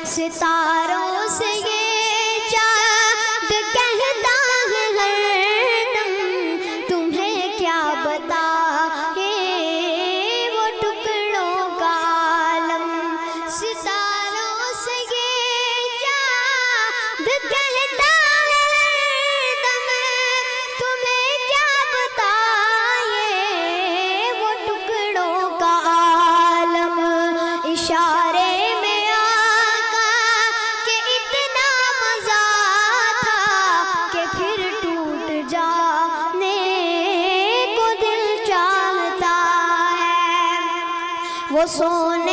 ستاروں سے یہ چاند کہتا ہے ہر دم تمہیں کیا بتائے وہ ٹکڑوں کا عالم. ستاروں سے یہ چاند کہتا ہے ہر دم تمہیں کیا بتائے وہ ٹکڑوں کا عالم. اشارے وہ سونے